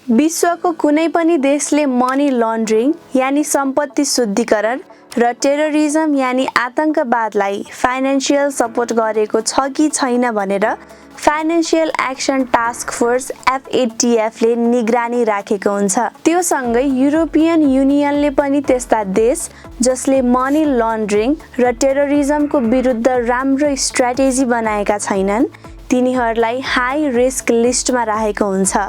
विश्वको कुनै पनि देशले मनी लन्ड्रिङ यानी सम्पत्ति शुद्धिकरण र टेररिज्म यानी आतंकवादलाई फाइनान्शियल सपोर्ट गरेको छ कि छैन भनेर financial action task force FATF ले निगरानी राखेको हुन्छ। त्यो सँगै युरोपियन युनियनले पनि त्यस्ता देश जसले मनी लन्ड्रिङ र टेररिज्मको विरुद्ध राम्रो स्ट्र्याटेजी बनाएका छैनन् तिनीहरूलाई हाई रिस्क लिस्टमा राखेको हुन्छ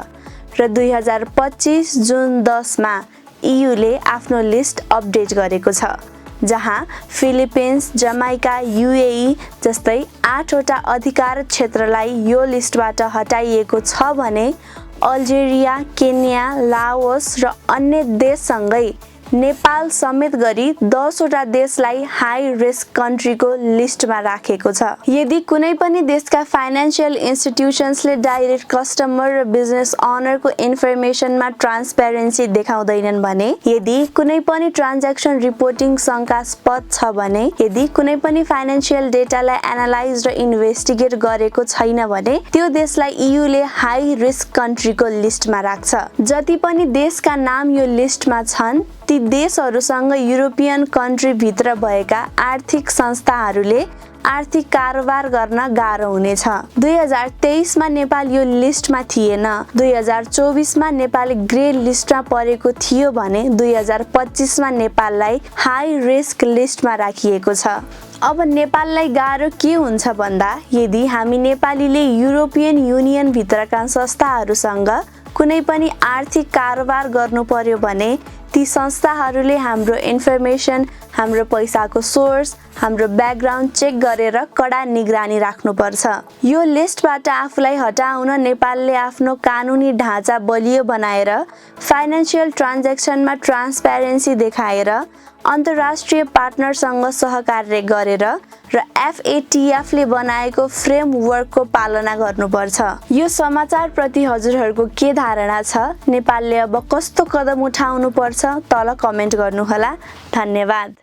र 2025 जुन 10 मा EU ले आफ्नो लिस्ट अपडेट गरेको छ, जहाँ फिलिपिन्स, जमाइका, UAE जस्तै 8 वटा अधिकार क्षेत्रलाई यो लिस्टबाट हटाइएको छ भने अल्जेरिया, केन्या, लाओस र अन्य देशसँगै नेपाल समेत गरी 10 वटा देशलाई हाई रिस्क कन्ट्रीको लिस्टमा राखेको छ। यदि कुनै पनि देशका फाइनान्शियल इन्स्टिट्युसन्सले डाइरेक्ट कस्टमर र बिजनेस ओनरको इन्फर्मेसनमा ट्रान्सपेरेन्सी देखाउँदैनन् भने, यदि कुनै पनि ट्रान्ज्याक्सन रिपोर्टिङ शंकास्पद छ भने, यदि कुनै पनि फाइनान्शियल डेटालाई एनालाइज र इन्भेस्टिगेट गरेको छैन भने त्यो देशलाई EU ले हाई रिस्क कन्ट्रीको लिस्टमा राख्छ। जति पनि देशका नाम यो लिस्टमा छन् ती देशहरूसँग युरोपियन कन्ट्री भित्र भएका आर्थिक संस्थाहरूले आर्थिक कारोबार गर्न गाह्रो हुनेछ। 2023 मा नेपाल यो लिस्टमा थिएन। 2024 मा नेपाल ग्रे लिस्टमा परेको थियो भने 2025 मा नेपाललाई हाई रिस्क लिस्टमा राखिएको छ। अब नेपाललाई गाह्रो के हुन्छ भन्दा यदि हामी नेपालीले युरोपियन युनियन भित्रका संस्थाहरूसँग कुनै पनि आर्थिक कारोबार गर्नु पर्यो भने ती संस्थाहरूले हाम्रो इन्फर्मेसन, हाम्रो पैसाको सोर्स, हाम्रो ब्याकग्राउन्ड चेक गरेर कडा निगरानी राख्नुपर्छ। यो लिस्टबाट आफूलाई हटाउन नेपालले आफ्नो कानुनी ढाँचा बलियो बनाएर फाइनान्शियल ट्रान्ज्याक्सनमा ट्रान्सपेरेन्सी देखाएर अन्तर्राष्ट्रिय पार्टनरसँग सहकार्य गरेर र FATF ले बनाएको फ्रेमवर्कको पालना गर्नुपर्छ। यो समाचार प्रति हजुरहरूको के धारणा छ? नेपालले अब कस्तो कदम उठाउनु पर्छ? तल कमेन्ट गर्नुहोला। धन्यवाद।